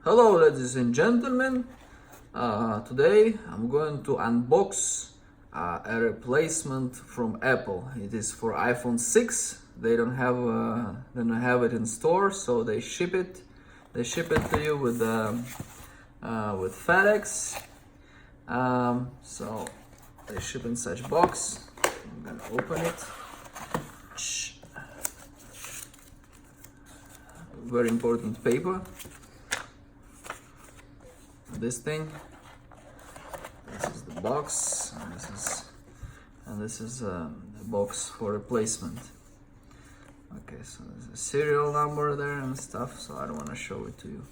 Hello ladies and gentlemen, today I'm going to unbox a replacement from Apple. It is for iPhone 6. They don't have it in store, so they ship it to you with FedEx. So they ship in such box. I'm gonna open it. Very important paper. This thing. This is the box, and this is the box for replacement. Okay, so there's a serial number there and stuff, so I don't want to show it to you.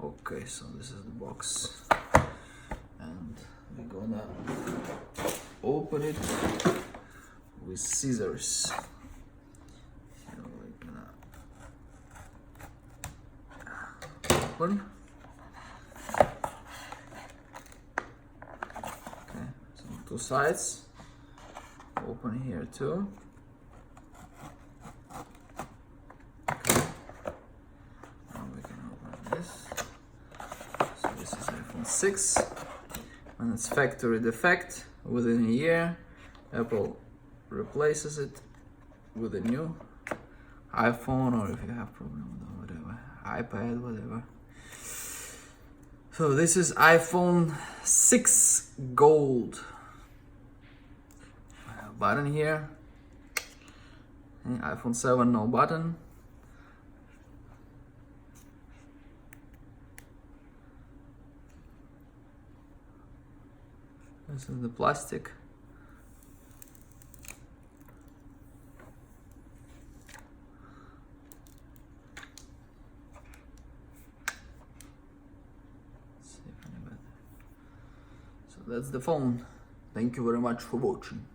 Okay, so this is the box, and we're gonna open it with scissors. So we're gonna open. Two sides, open here too. Okay. Now we can open this. So this is iPhone 6, and it's factory defect. Within a year, Apple replaces it with a new iPhone, or if you have problem with whatever, iPad, whatever. So this is iPhone 6 Gold. Button here. iPhone 7 no button. This is the plastic. Let's see if any better. So that's the phone. Thank you very much for watching.